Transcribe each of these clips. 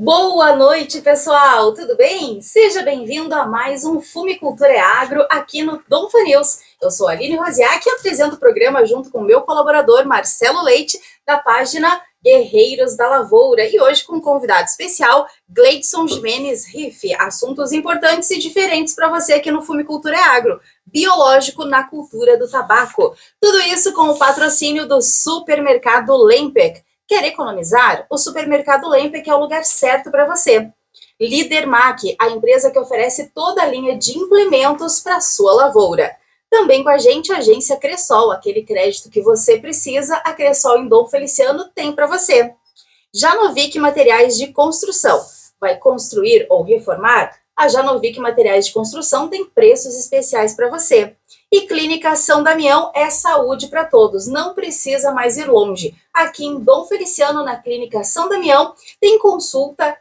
Boa noite, pessoal! Tudo bem? Seja bem-vindo a mais um Fumicultura é Agro aqui no Donfa News. Eu sou a Aline Rosiak e apresento o programa junto com o meu colaborador Marcelo Leite, da página Guerreiros da Lavoura. E hoje com um convidado especial, Gleidson Jimenez Riff. Assuntos importantes e diferentes para você aqui no Fumicultura é Agro. Biológico na cultura do tabaco. Tudo isso com o patrocínio do Supermercado Lempec. Quer economizar? O Supermercado Lempec é o lugar certo para você. Líder Mac, a empresa que oferece toda a linha de implementos para a sua lavoura. Também com a gente, a agência Cressol, aquele crédito que você precisa, a Cressol em Dom Feliciano tem para você. Janovic Materiais de Construção. Vai construir ou reformar? A Janovic Materiais de Construção tem preços especiais para você. E Clínica São Damião é saúde para todos, não precisa mais ir longe. Aqui em Dom Feliciano, na Clínica São Damião, tem consulta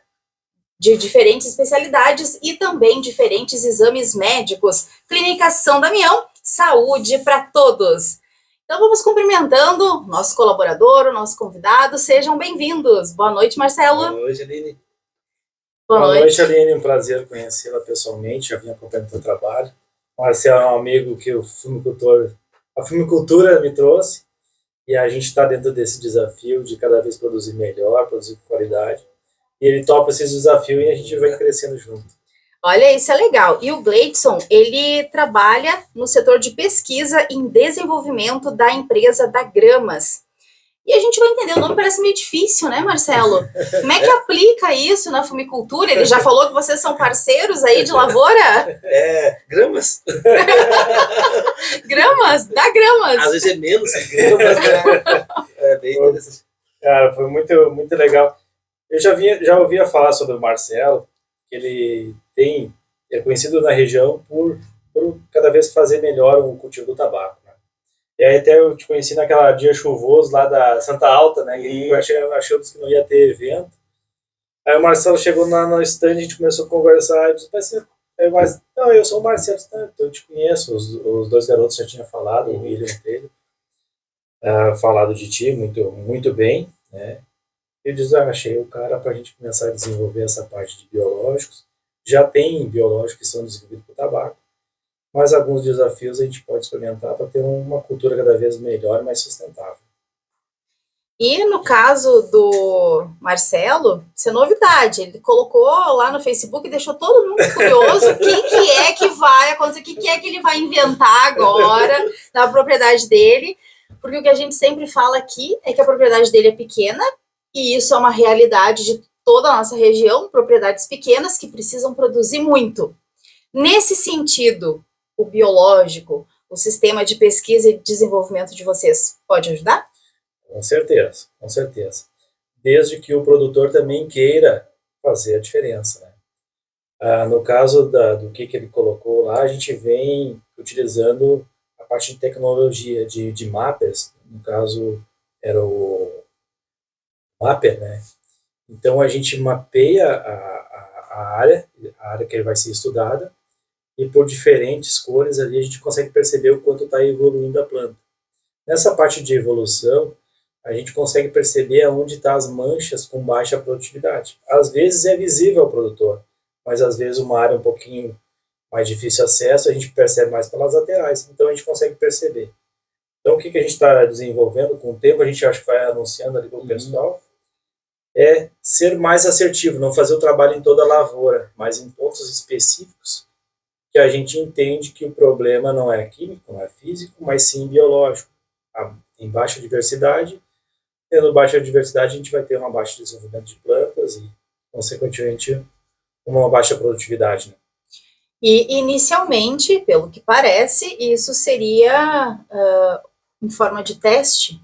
de diferentes especialidades e também diferentes exames médicos. Clínica São Damião, saúde para todos. Então vamos cumprimentando nosso colaborador, o nosso convidado. Sejam bem-vindos. Boa noite, Marcelo. Boa noite, Aline. Boa noite, Aline. Um prazer conhecê-la pessoalmente. Já vim acompanhando o seu trabalho. Marcelo é um amigo que a fumicultura me trouxe, e a gente está dentro desse desafio de cada vez produzir melhor, produzir com qualidade. E ele topa esse desafio e a gente vai crescendo junto. Olha, isso é legal. E o Gleidson, ele trabalha no setor de pesquisa em desenvolvimento da empresa da Gramas. E a gente vai entender, o nome parece meio difícil, né, Marcelo? Como é que aplica isso na fumicultura? Ele já falou que vocês são parceiros aí de lavoura? Gramas. Gramas? Dá gramas. Às vezes é menos gramas, né? É bem interessante. Cara, foi muito legal. Eu já ouvia falar sobre o Marcelo, que ele é conhecido na região por cada vez fazer melhor o cultivo do tabaco. E aí até eu te conheci naquela dia chuvoso lá da Santa Alta, né? E achamos que não ia ter evento. Aí o Marcelo chegou no stand, a gente começou a conversar, e disse, não, eu sou o Marcelo, eu te conheço, os dois garotos já tinham falado, o William dele, falado de ti muito bem, né? Eu disse, achei o cara para a gente começar a desenvolver essa parte de biológicos. Já tem biológicos que são desenvolvidos para o tabaco, mas alguns desafios a gente pode experimentar para ter uma cultura cada vez melhor e mais sustentável. E no caso do Marcelo, isso é novidade. Ele colocou lá no Facebook e deixou todo mundo curioso o que é que vai acontecer, o que é que ele vai inventar agora na propriedade dele. Porque o que a gente sempre fala aqui é que a propriedade dele é pequena, e isso é uma realidade de toda a nossa região, propriedades pequenas que precisam produzir muito. Nesse sentido, o biológico, o sistema de pesquisa e desenvolvimento de vocês pode ajudar? Com certeza, com certeza. Desde que o produtor também queira fazer a diferença, né? No caso do que ele colocou lá, a gente vem utilizando a parte de tecnologia de mappers, no caso era o mapper, né? Então a gente mapeia a área que vai ser estudada, e por diferentes cores ali a gente consegue perceber o quanto está evoluindo a planta. Nessa parte de evolução, a gente consegue perceber aonde estão as manchas com baixa produtividade. Às vezes é visível ao produtor, mas às vezes uma área um pouquinho mais difícil de acesso, a gente percebe mais pelas laterais, então a gente consegue perceber. Então o que a gente está desenvolvendo com o tempo, a gente acha que vai anunciando ali para o pessoal, é ser mais assertivo, não fazer o trabalho em toda a lavoura, mas em pontos específicos, que a gente entende que o problema não é químico, não é físico, mas sim biológico. Em baixa diversidade, tendo baixa diversidade, a gente vai ter uma baixa desenvolvimento de plantas e, consequentemente, uma baixa produtividade, né? E, inicialmente, pelo que parece, isso seria em forma de teste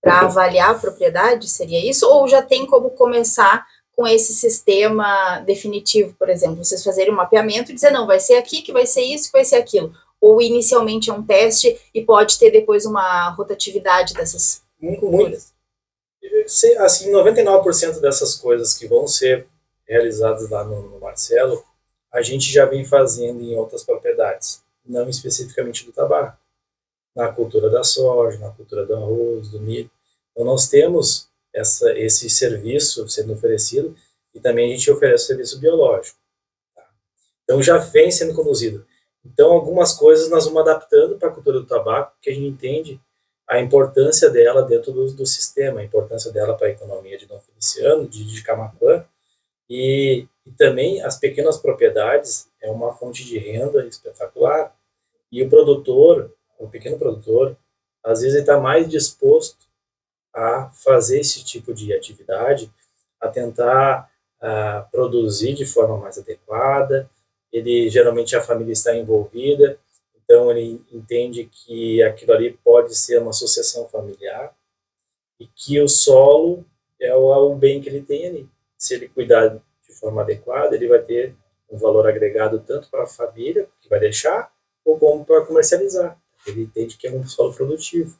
para avaliar a propriedade, seria isso? Ou já tem como começar com esse sistema definitivo, por exemplo, vocês fazerem um mapeamento e dizer, não, vai ser aqui que vai ser isso, que vai ser aquilo. Ou inicialmente é um teste e pode ter depois uma rotatividade dessas culturas? Assim, 99% dessas coisas que vão ser realizadas lá no Marcelo, a gente já vem fazendo em outras propriedades, não especificamente do tabaco. Na cultura da soja, na cultura do arroz, do milho. Então nós temos esse serviço sendo oferecido e também a gente oferece serviço biológico. Tá? Então já vem sendo conduzido. Então algumas coisas nós vamos adaptando para a cultura do tabaco, porque a gente entende a importância dela dentro do sistema, a importância dela para a economia de Dom Feliciano, de Camaquã, e também as pequenas propriedades é uma fonte de renda espetacular. E o produtor, o pequeno produtor, às vezes ele está mais disposto a fazer esse tipo de atividade, a tentar produzir de forma mais adequada. Ele geralmente a família está envolvida, então ele entende que aquilo ali pode ser uma sucessão familiar e que o solo é o bem que ele tem ali. Se ele cuidar de forma adequada, ele vai ter um valor agregado tanto para a família, que vai deixar, ou como para comercializar. Ele entende que é um solo produtivo.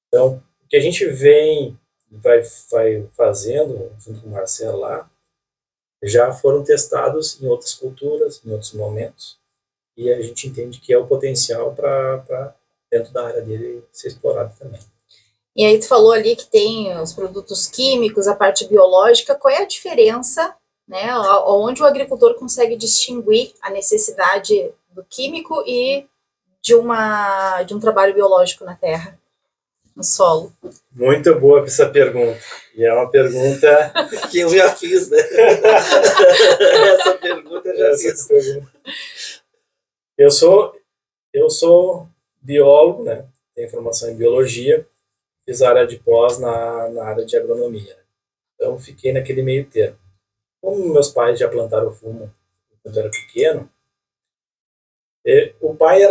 Então, o que a gente vai fazendo, junto com o Marcelo lá, já foram testados em outras culturas, em outros momentos, e a gente entende que é o potencial para dentro da área dele ser explorado também. E aí tu falou ali que tem os produtos químicos, a parte biológica, qual é a diferença, né, onde o agricultor consegue distinguir a necessidade do químico e de um trabalho biológico na terra, no solo? Muito boa essa pergunta. E é uma pergunta que eu já fiz, né? Essa pergunta eu já fiz. Eu sou biólogo, né? Tenho formação em biologia, fiz área de pós na área de agronomia. Então fiquei naquele meio termo. Como meus pais já plantaram fumo quando eu era pequeno, o pai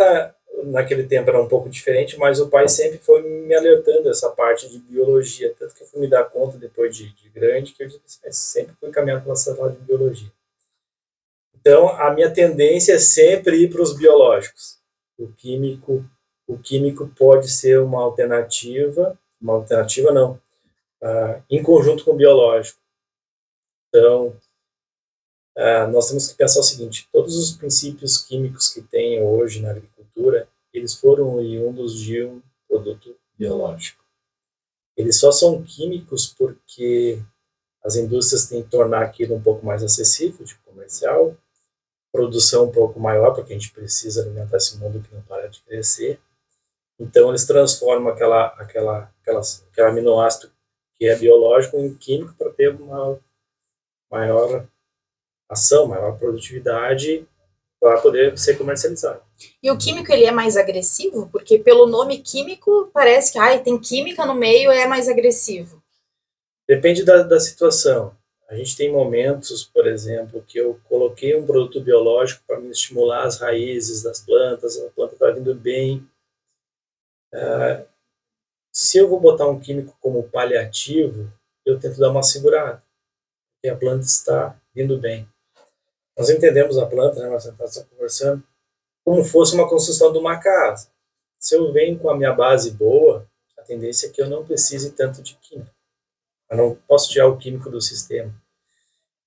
naquele tempo era um pouco diferente, mas o pai sempre foi me alertando essa parte de biologia, tanto que eu fui me dar conta depois de grande que eu sempre fui caminhando pela essa área de biologia. Então a minha tendência é sempre ir para os biológicos. O químico pode ser uma alternativa não, em conjunto com o biológico. Então nós temos que pensar o seguinte: todos os princípios químicos que tem hoje na agricultura, eles foram oriundos de um produto biológico. Eles só são químicos porque as indústrias têm que tornar aquilo um pouco mais acessível, de comercial, produção um pouco maior, porque a gente precisa alimentar esse mundo que não para de crescer. Então eles transformam aquele aminoácido que é biológico em químico para ter uma maior ação, maior produtividade para poder ser comercializado. E o químico, ele é mais agressivo? Porque pelo nome químico, parece que tem química no meio, é mais agressivo. Depende da situação. A gente tem momentos, por exemplo, que eu coloquei um produto biológico para me estimular as raízes das plantas, a planta está vindo bem. Se eu vou botar um químico como paliativo, eu tento dar uma segurada, porque a planta está vindo bem. Nós entendemos a planta, né, nós estamos conversando, como fosse uma construção de uma casa. Se eu venho com a minha base boa, a tendência é que eu não precise tanto de químico. Eu não posso tirar o químico do sistema.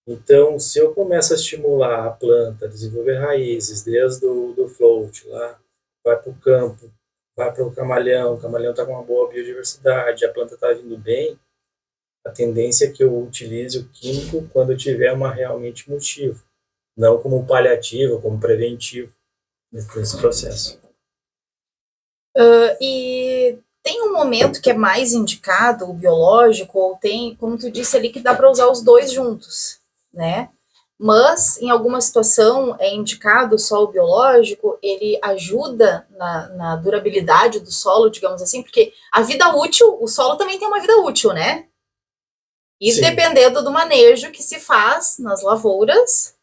Então, se eu começo a estimular a planta, a desenvolver raízes, desde do float, lá, vai para o campo, vai para o camalhão está com uma boa biodiversidade, a planta está vindo bem, a tendência é que eu utilize o químico quando eu tiver realmente motivo, não como paliativo, como preventivo nesse processo. E tem um momento que é mais indicado o biológico, ou tem, como tu disse ali, que dá para usar os dois juntos, né? Mas, em alguma situação, é indicado só o biológico, ele ajuda na durabilidade do solo, digamos assim, porque a vida útil, o solo também tem uma vida útil, né? E sim, dependendo do manejo que se faz nas lavouras,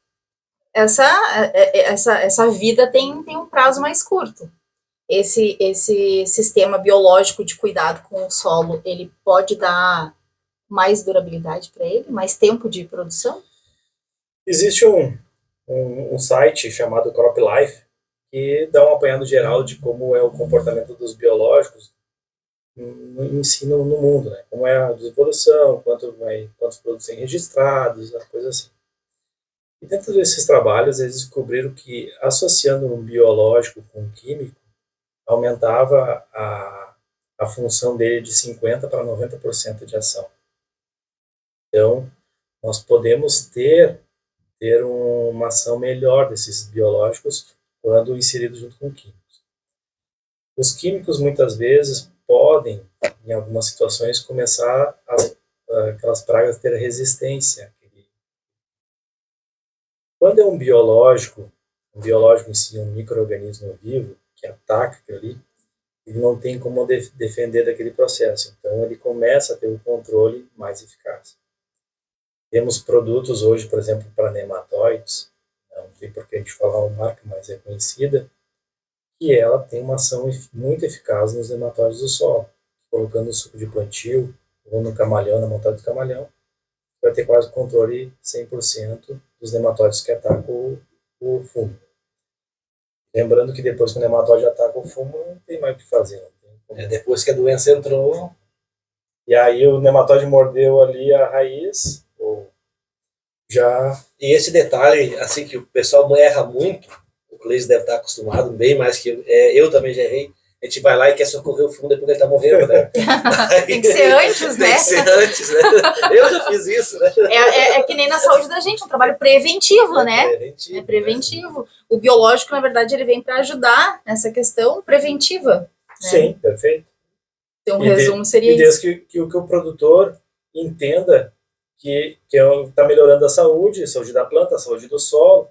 essa vida tem um prazo mais curto. Esse sistema biológico de cuidado com o solo, ele pode dar mais durabilidade para ele, mais tempo de produção? Existe um site chamado Crop Life que dá um apanhado geral de como é o comportamento dos biológicos no ensino no mundo, né? Como é a desenvolução, quantos produtos têm registrados, coisa assim. E dentro desses trabalhos, eles descobriram que associando um biológico com um químico, aumentava a função dele de 50% para 90% de ação. Então, nós podemos ter uma ação melhor desses biológicos quando inseridos junto com químicos. Os químicos, muitas vezes, podem, em algumas situações, começar aquelas pragas a ter resistência. Quando é um biológico em si, um micro-organismo vivo, que ataca aquilo ali, ele não tem como defender daquele processo. Então, ele começa a ter um controle mais eficaz. Temos produtos hoje, por exemplo, para nematóides, não sei por que a gente falar uma marca, mas é conhecida, que ela tem uma ação muito eficaz nos nematóides do solo. Colocando no suco de plantio, ou no camalhão, na montada do camalhão, vai ter quase controle 100% dos nematóides que atacam o fungo. Lembrando que depois que o nematóide ataca o fungo, não tem mais o que fazer. Depois que a doença entrou... E aí o nematóide mordeu ali a raiz, ou já... E esse detalhe, assim, que o pessoal erra muito, o Cleis deve estar acostumado, bem mais que eu, eu também já errei, a gente vai lá e quer socorrer o fundo depois que ele está morrendo, né? Tem que ser antes, né? Tem que ser antes, né? Eu já fiz isso, né? É que nem na saúde da gente, é um trabalho preventivo, né? Preventivo. É preventivo. O biológico, na verdade, ele vem para ajudar nessa questão preventiva. Né? Sim, perfeito. Então, um resumo seria isso. E desde que o produtor entenda que está melhorando a saúde da planta, a saúde do solo,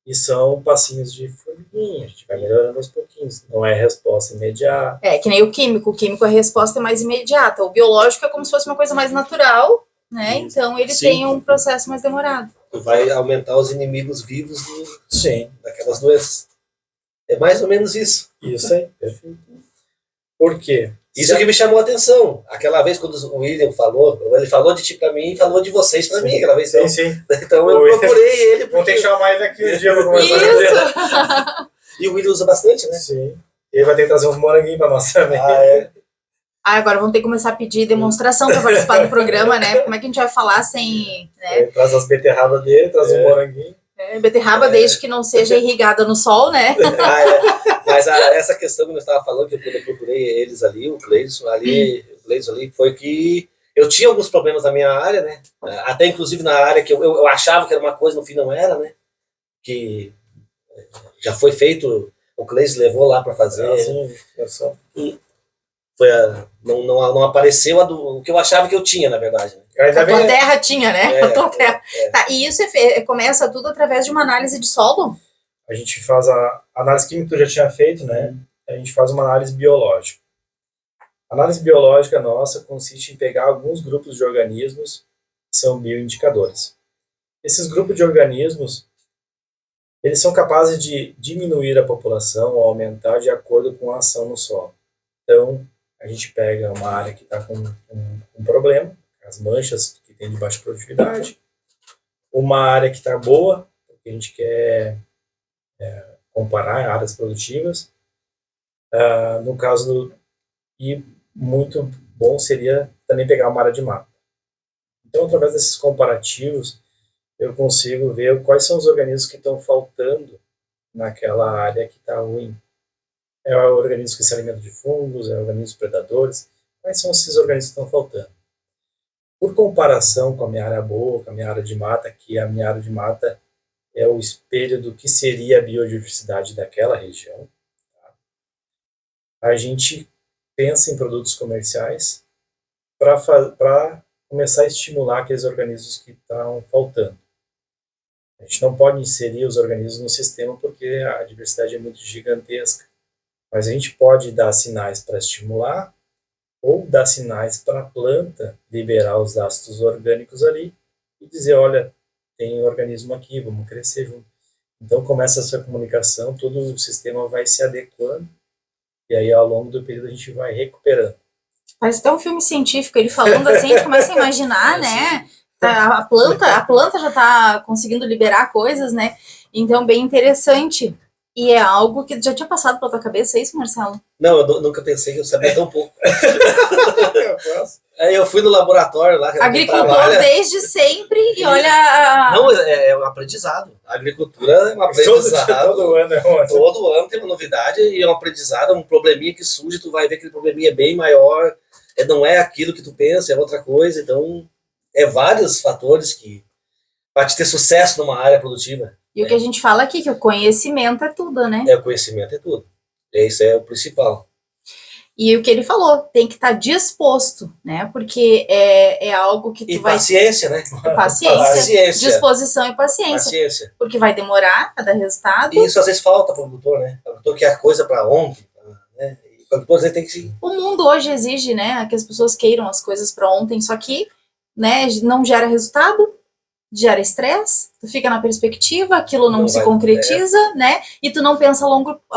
e são passinhos de formiguinha, a gente vai melhorando aos pouquinhos, não é resposta imediata. É, que nem o químico a resposta é mais imediata, o biológico é como se fosse uma coisa mais natural, né? Então ele tem um processo mais demorado. Vai aumentar os inimigos vivos daquelas doenças. É mais ou menos isso. Isso aí, perfeito. Por quê? Isso que me chamou a atenção. Aquela vez quando o William falou, ele falou de ti pra mim e falou de vocês pra mim aquela vez. Sim. Então eu procurei ele. Vou ter que chamar ele aqui um dia pra conversar com ele. E o William usa bastante, né? Sim. Ele vai ter que trazer uns moranguinhos pra nós também. Agora vamos ter que começar a pedir demonstração para participar do programa, né? Como é que a gente vai falar sem... Né? Traz as beterrabas dele, traz um moranguinho. Beterraba desde que não seja irrigada no sol, né? Mas essa questão que eu estava falando, que quando eu procurei eles ali, o Cleison ali, foi que eu tinha alguns problemas na minha área, né? Até inclusive na área que eu achava que era uma coisa, no fim não era, né? Que já foi feito, o Cleison levou lá para fazer. Não apareceu o que eu achava que eu tinha, na verdade. Né? A tua terra tinha, né? A tua terra. Tá, e isso começa tudo através de uma análise de solo? A gente faz a análise química que tu já tinha feito, né? A gente faz uma análise biológica. A análise biológica nossa consiste em pegar alguns grupos de organismos que são bioindicadores. Esses grupos de organismos, eles são capazes de diminuir a população ou aumentar de acordo com a ação no solo. Então, a gente pega uma área que está com um problema, as manchas que tem de baixa produtividade, uma área que está boa, porque a gente quer comparar áreas produtivas. No caso e muito bom seria também pegar uma área de mata. Então, através desses comparativos, eu consigo ver quais são os organismos que estão faltando naquela área que está ruim. É o organismo que se alimenta de fungos, é organismos predadores. Quais são esses organismos que estão faltando? Por comparação com a minha área boa, com a minha área de mata, que a minha área de mata é o espelho do que seria a biodiversidade daquela região, tá? A gente pensa em produtos comerciais para começar a estimular aqueles organismos que estão faltando. A gente não pode inserir os organismos no sistema porque a diversidade é muito gigantesca. Mas a gente pode dar sinais para estimular ou dar sinais para a planta liberar os ácidos orgânicos ali e dizer, olha, tem organismo aqui, vamos crescer junto. Então começa essa comunicação, todo o sistema vai se adequando e aí ao longo do período a gente vai recuperando. Parece até um filme científico, ele falando assim, a gente começa a imaginar, né? A planta já está conseguindo liberar coisas, né? Então, bem interessante. E é algo que já tinha passado pela tua cabeça, é isso, Marcelo? Não, eu nunca pensei que eu sabia tão pouco. Aí eu fui no laboratório lá. Agricultor desde sempre e olha... Não, é um aprendizado. A agricultura é um aprendizado. Todo ano é um. Todo ano tem uma novidade e é um aprendizado, um probleminha que surge, tu vai ver que aquele probleminha é bem maior, não é aquilo que tu pensa, é outra coisa. Então, vários fatores que para te ter sucesso numa área produtiva. E o que a gente fala aqui, que o conhecimento é tudo, né? O conhecimento é tudo. Isso é o principal. E o que ele falou, tem que estar disposto, né? Porque é algo que tu vai... paciência, né? Paciência. Disposição e paciência. Porque vai demorar a dar resultado. E isso às vezes falta para o produtor, né? O produtor quer a coisa para ontem, né? E o produtor tem que se... O mundo hoje exige, né, que as pessoas queiram as coisas para ontem, só que, né, não gera resultado, gera estresse, tu fica na perspectiva, aquilo não se concretiza, né? E tu não pensa a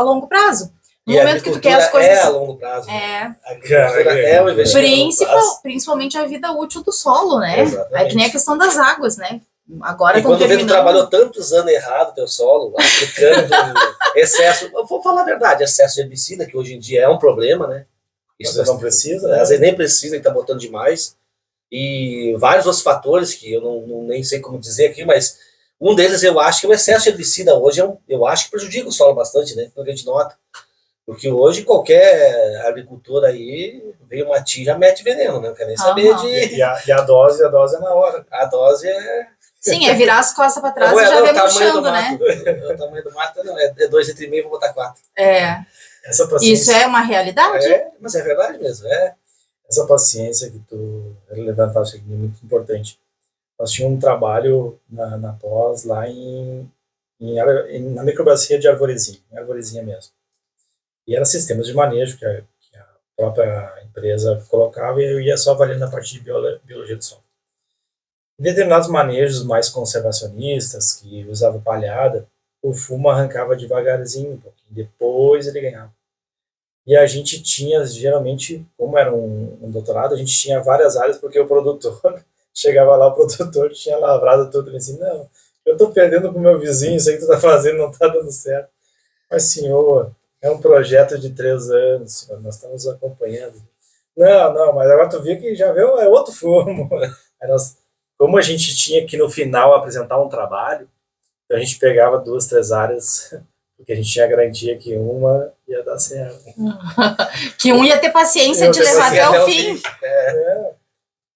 longo prazo. No momento que tu quer as coisas... a longo prazo. A agricultura é um investimento principalmente a vida útil do solo, né? Exatamente. Aí que nem a questão das águas, né? Agora e quando tu trabalhou tantos anos errado teu solo, aplicando excesso... Vou falar a verdade, excesso de herbicida, que hoje em dia é um problema, né? Isso você não precisa, né? Às vezes nem precisa e tá botando demais. E vários outros fatores que eu nem sei como dizer aqui, mas um deles eu acho que o excesso de herbicida hoje eu acho que prejudica o solo bastante, né? Pelo que a gente nota. Porque hoje qualquer agricultor aí vem uma tia já mete veneno, né? Não quer nem saber de... E a dose é na hora. A dose é... Sim, é virar as costas para trás e já vem murchando, né? O tamanho do mato não, é 2,5 litros, vou botar 4. Essa paciência... Isso é uma realidade? Mas é verdade mesmo, Essa paciência que tu levantaste aqui é muito importante. Nós tínhamos um trabalho na pós lá na microbacia de Arvorezinha mesmo. E era sistemas de manejo que a própria empresa colocava e eu ia só avaliando a parte de biologia do solo. Em determinados manejos mais conservacionistas, que usava palhada, o fumo arrancava devagarzinho um pouquinho, depois ele ganhava. E a gente tinha, geralmente, como era um doutorado, a gente tinha várias áreas, porque o produtor, chegava lá, o produtor tinha lavrado tudo, ele disse, não, eu estou perdendo pro meu vizinho, isso aí que tu está fazendo não está dando certo. Mas, senhor, é um projeto de 3 anos, senhor, nós estamos acompanhando. Não, mas agora tu viu que já veio, é outro fumo. Aí como a gente tinha que, no final, apresentar um trabalho, então a gente pegava 2, 3 áreas... porque a gente tinha a garantia que uma ia dar certo. Que um ia ter paciência de levar até o fim.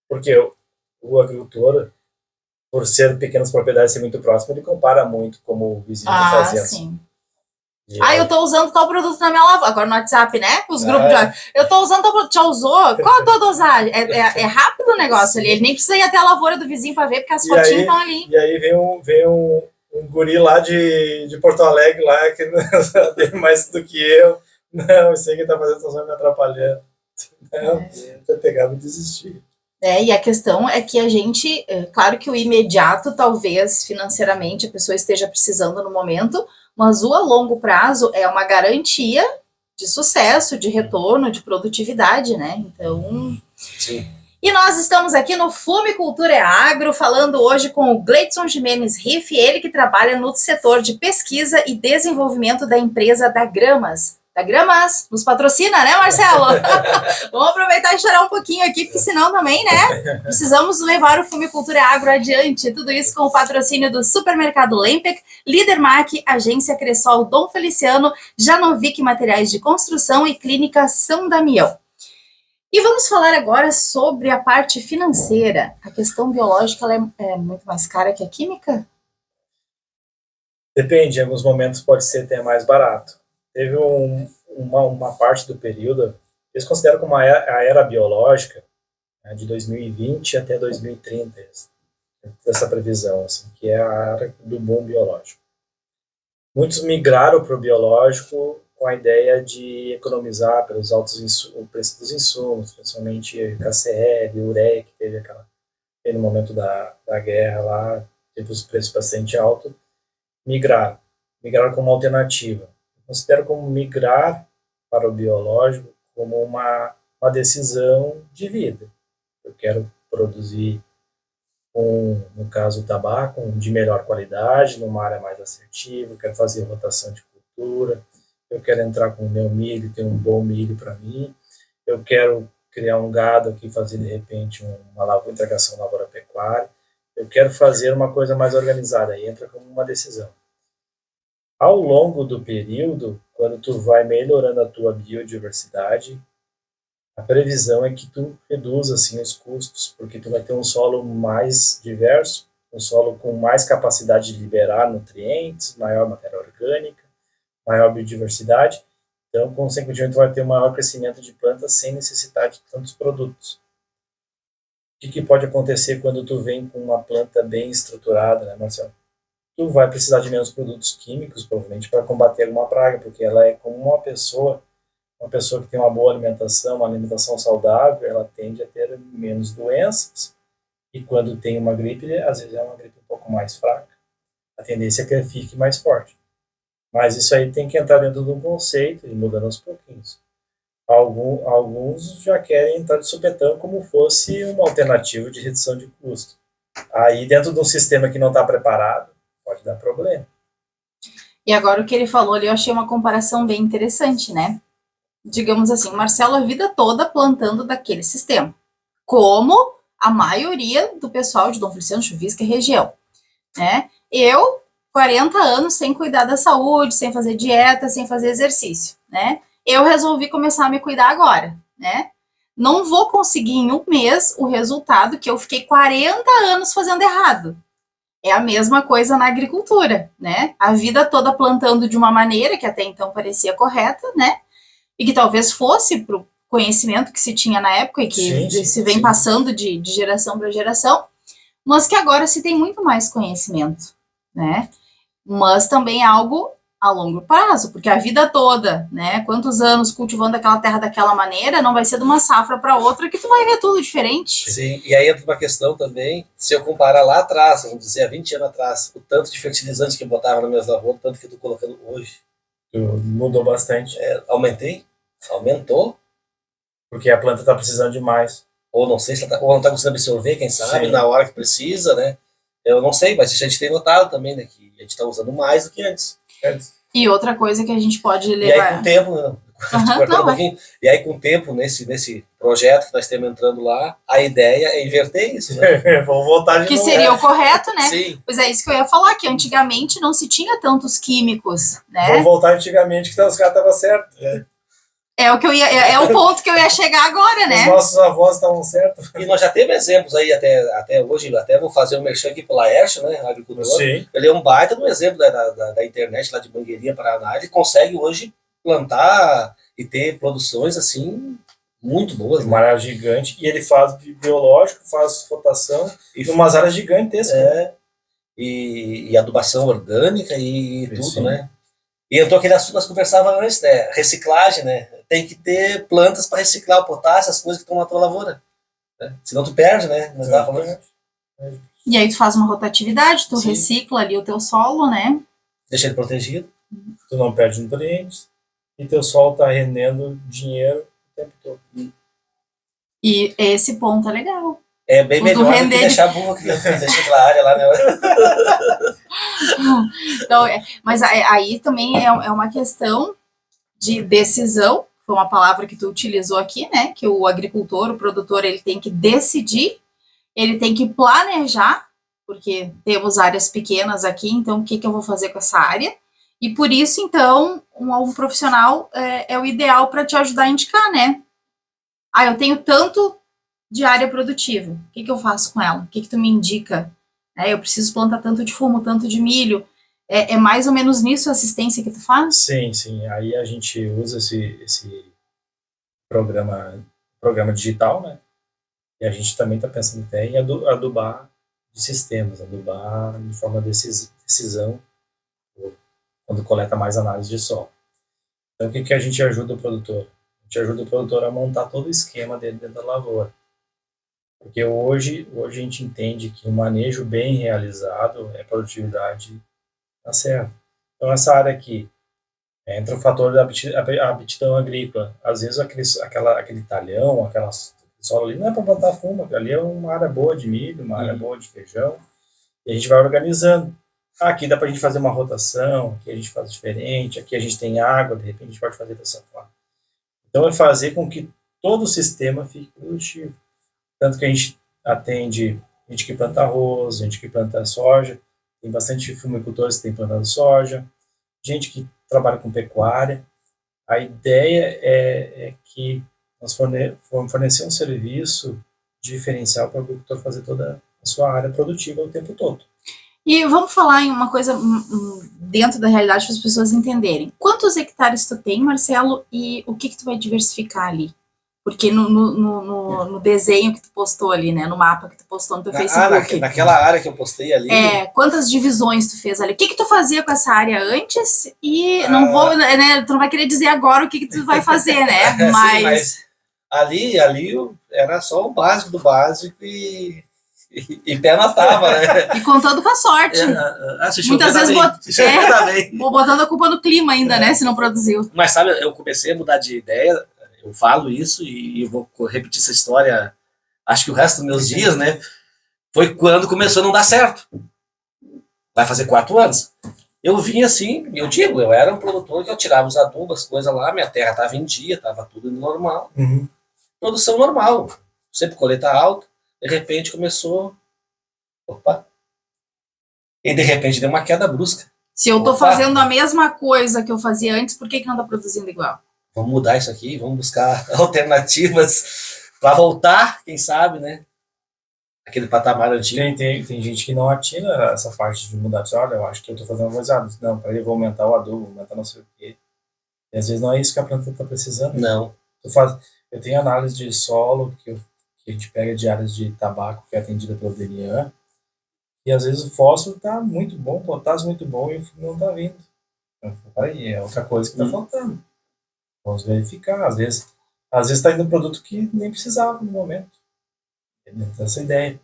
Porque o agricultor, por ser pequenas propriedades e ser muito próximo, ele compara muito como o vizinho está fazendo. Sim. Eu tô usando tal produto na minha lavoura. Agora no WhatsApp, né? Os grupos de... Eu tô usando tal produto. Já usou? Qual a tua dosagem? É rápido o negócio ali. Ele nem precisa ir até a lavoura do vizinho para ver, porque as fotinhas estão ali. E aí vem um guri lá de Porto Alegre, lá, que não sabe mais do que eu. Não, isso aí que tá fazendo só me atrapalhando. Não, eu pegava e desistia. E a questão é que a gente, claro que o imediato, talvez financeiramente a pessoa esteja precisando no momento, mas o a longo prazo é uma garantia de sucesso, de retorno, de produtividade, né? Então... Sim. E nós estamos aqui no Fumicultura Agro, falando hoje com o Gleidson Jimenez Riff, ele que trabalha no setor de pesquisa e desenvolvimento da empresa da Gramas. Da Gramas, nos patrocina, né, Marcelo? Vamos aproveitar e chorar um pouquinho aqui, porque senão também, né, precisamos levar o Fumicultura Agro adiante. Tudo isso com o patrocínio do Supermercado Lempec, Líder Mac, Agência Cressol Dom Feliciano, Janovic Materiais de Construção e Clínica São Damião. E vamos falar agora sobre a parte financeira. A questão biológica ela é muito mais cara que a química? Depende, em alguns momentos pode ser até mais barato. Teve uma parte do período, eles consideram como a era biológica, né, de 2020 até 2030, essa previsão, assim, que é a era do boom biológico. Muitos migraram para o biológico com a ideia de economizar pelos o preço dos insumos, principalmente KCl, ureia, que teve no momento da guerra lá, teve os preços bastante altos, migraram como alternativa. Eu considero como migrar para o biológico como uma decisão de vida. Eu quero produzir, no caso o tabaco, de melhor qualidade, numa área mais assertiva, eu quero fazer rotação de cultura, eu quero entrar com o meu milho, ter um bom milho para mim, eu quero criar um gado aqui, fazer de repente uma integração lavoura-pecuária, eu quero fazer uma coisa mais organizada, aí entra como uma decisão. Ao longo do período, quando tu vai melhorando a tua biodiversidade, a previsão é que tu reduza assim, os custos, porque tu vai ter um solo mais diverso, um solo com mais capacidade de liberar nutrientes, maior matéria orgânica, maior biodiversidade. Então, consequentemente, vai ter um maior crescimento de plantas sem necessidade de tantos produtos. O que pode acontecer quando tu vem com uma planta bem estruturada, né, Marcelo? Tu vai precisar de menos produtos químicos, provavelmente, para combater alguma praga, porque ela é como uma pessoa que tem uma boa alimentação, uma alimentação saudável, ela tende a ter menos doenças. E quando tem uma gripe, às vezes é uma gripe um pouco mais fraca. A tendência é que ela fique mais forte. Mas isso aí tem que entrar dentro de um conceito e mudando aos pouquinhos. Alguns já querem entrar de supetão como fosse uma alternativa de redução de custo. Aí, dentro de um sistema que não está preparado, pode dar problema. E agora o que ele falou ali, eu achei uma comparação bem interessante, né? Digamos assim, o Marcelo a vida toda plantando daquele sistema, como a maioria do pessoal de Dom Feliciano, Chuvisca e região, né? Eu, 40 anos sem cuidar da saúde, sem fazer dieta, sem fazer exercício, né? Eu resolvi começar a me cuidar agora, né? Não vou conseguir em um mês o resultado que eu fiquei 40 anos fazendo errado. É a mesma coisa na agricultura, né? A vida toda plantando de uma maneira que até então parecia correta, né? E que talvez fosse para o conhecimento que se tinha na época e que se vem passando de geração para geração, mas que agora se tem muito mais conhecimento, né? Mas também é algo a longo prazo, porque a vida toda, né? Quantos anos cultivando aquela terra daquela maneira, não vai ser de uma safra para outra que tu vai ver tudo diferente. Sim, e aí entra uma questão também, se eu comparar lá atrás, vamos dizer, há 20 anos atrás, o tanto de fertilizante que eu botava nas minhas lavouras, o tanto que eu estou colocando hoje. Mudou bastante. Aumentou. Porque a planta está precisando de mais. Ou não sei se ela ou não está conseguindo absorver, quem sabe, na hora que precisa, né? Eu não sei, mas isso a gente tem notado também, né? Que a gente está usando mais do que antes. E outra coisa que a gente pode levar... E aí com o tempo, e aí com o tempo, nesse projeto que nós estamos entrando lá, a ideia é inverter isso, né? Vamos voltar de que novo. Seria o correto, né? Sim. Pois é isso que eu ia falar, que antigamente não se tinha tantos químicos, né? Vamos voltar antigamente, que os caras estavam certos. É o ponto que eu ia chegar agora, né? Os nossos avós estavam certos. E nós já temos exemplos aí até hoje, até vou fazer um merchan aqui pro Laércio, né, agricultor. Sim. Ele é um baita do exemplo da internet lá de Mangueirinha, Paraná. Ele consegue hoje plantar e ter produções assim muito boas. Uma área gigante. E ele faz biológico, faz rotação em umas áreas gigantescas. E adubação orgânica e tudo, Sim. né? E entrou aquele assunto que nós conversávamos antes, né? Reciclagem, né? Tem que ter plantas para reciclar o potássio, as coisas que estão na tua lavoura. Né? Senão tu perde, né? Nós tava falando. E aí tu faz uma rotatividade, tu Sim. recicla ali o teu solo, né? Deixa ele protegido. Tu não perde nutrientes. E teu solo está rendendo dinheiro o tempo todo. E esse ponto é legal. É bem melhor do que deixar a burra que deixa aquela área lá, né? Então, mas aí também é uma questão de decisão, foi uma palavra que tu utilizou aqui, né? Que o agricultor, o produtor, ele tem que decidir, ele tem que planejar, porque temos áreas pequenas aqui, então o que eu vou fazer com essa área? E por isso, então, um profissional é o ideal para te ajudar a indicar, né? Eu tenho tanto de área produtiva, o que eu faço com ela? O que tu me indica? Eu preciso plantar tanto de fumo, tanto de milho. É mais ou menos nisso a assistência que tu faz? Sim. Aí a gente usa esse programa digital, né? E a gente também está pensando até em adubar de sistemas, adubar de forma de decisão, quando coleta mais análise de solo. Então, o que a gente ajuda o produtor? A gente ajuda o produtor a montar todo o esquema dentro da lavoura. Porque hoje a gente entende que um manejo bem realizado é produtividade na certa. Então, essa área aqui, entra o fator da aptidão agrícola. Às vezes, aquele talhão, aquele solo ali, não é para plantar fumo, ali é uma área boa de milho, uma área boa de feijão, e a gente vai organizando. Aqui dá para a gente fazer uma rotação, aqui a gente faz diferente, aqui a gente tem água, de repente a gente pode fazer dessa forma. Então, é fazer com que todo o sistema fique produtivo. Tanto que a gente atende gente que planta arroz, gente que planta soja, tem bastante fumicultores que têm plantado soja, gente que trabalha com pecuária. A ideia é que nós vamos fornecer um serviço diferencial para o agricultor fazer toda a sua área produtiva o tempo todo. E vamos falar em uma coisa dentro da realidade para as pessoas entenderem. Quantos hectares tu tem, Marcelo, e o que tu vai diversificar ali? Porque no desenho que tu postou ali, né, no mapa que tu postou no teu Facebook. Naquela área que eu postei ali. Quantas divisões tu fez ali? O que tu fazia com essa área antes? E não vou, né, tu não vai querer dizer agora o que tu vai fazer, né? Mas, sim, mas ali era só o básico do básico e pé na tábua, né? E contando com a sorte. Muitas vezes botando a culpa no clima ainda, né? Se não produziu. Mas sabe, eu comecei a mudar de ideia. Eu falo isso e eu vou repetir essa história, acho que o resto dos meus dias, né? Foi quando começou a não dar certo. Vai fazer 4 anos. Eu vim assim, eu era um produtor que eu tirava os adubos, as coisas lá, minha terra estava em dia, estava tudo normal. Produção normal, sempre colheita alta, de repente começou, e de repente deu uma queda brusca. Se eu tô fazendo a mesma coisa que eu fazia antes, por que não tá produzindo igual? Vamos mudar isso aqui, vamos buscar alternativas para voltar, quem sabe, né? Aquele patamar antigo. Tem gente que não atina essa parte de mudar. Olha, eu acho que eu tô fazendo uma coisa errada. Não, para ele vou aumentar o adubo, aumentar não sei o quê. E às vezes não é isso que a planta tá precisando. Não. Eu tenho análise de solo que a gente pega de áreas de tabaco que é atendida pelo DNA. E às vezes o fósforo tá muito bom, o potássio muito bom e o fumo não tá vindo. Então, aí é outra coisa que tá faltando. Vamos verificar. Às vezes está indo um produto que nem precisava no momento. Essa ideia.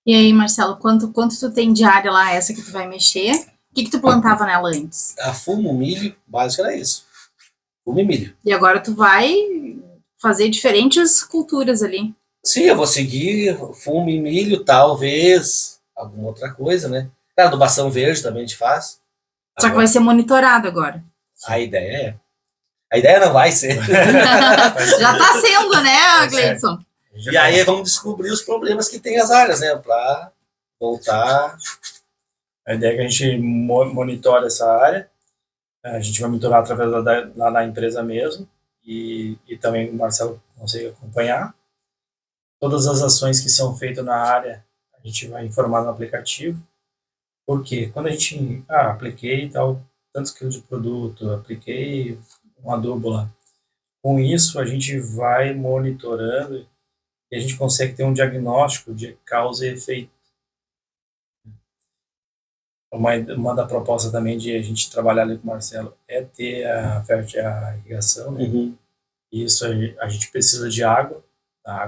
E aí, Marcelo, quanto tu tem de área lá, essa que tu vai mexer? O que tu plantava nela antes? A fumo, milho, básico era isso. Fumo e milho. E agora tu vai fazer diferentes culturas ali. Sim, eu vou seguir fumo e milho, talvez alguma outra coisa, né? A adubação verde também a gente faz. Só que vai ser monitorado agora. A ideia não vai ser. Já tá sendo, né, Gleidson? E aí vamos descobrir os problemas que tem as áreas, né? Para voltar. A ideia é que a gente monitore essa área. A gente vai monitorar através lá da empresa mesmo. E também o Marcelo consegue acompanhar. Todas as ações que são feitas na área, a gente vai informar no aplicativo. Porque quando a gente, apliquei tal, tantos quilos de produto, apliquei um adubo lá. Com isso, a gente vai monitorando e a gente consegue ter um diagnóstico de causa e efeito. Uma da proposta também de a gente trabalhar ali com o Marcelo é ter a irrigação, né? E isso a gente precisa de água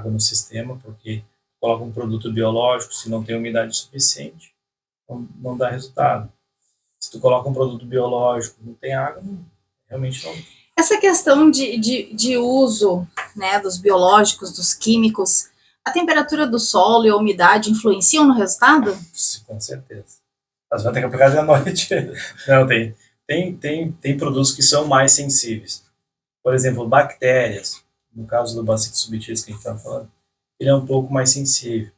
no sistema, porque coloca um produto biológico, se não tem umidade suficiente, não dá resultado. Se tu coloca um produto biológico, não tem água, realmente não. Essa questão de uso, né, dos biológicos, dos químicos, a temperatura do solo e a umidade influenciam no resultado? Sim, com certeza. Mas vai ter que aplicar de noite. Não, tem produtos que são mais sensíveis. Por exemplo, bactérias. No caso do bacillus subtilis que a gente estava falando, ele é um pouco mais sensível.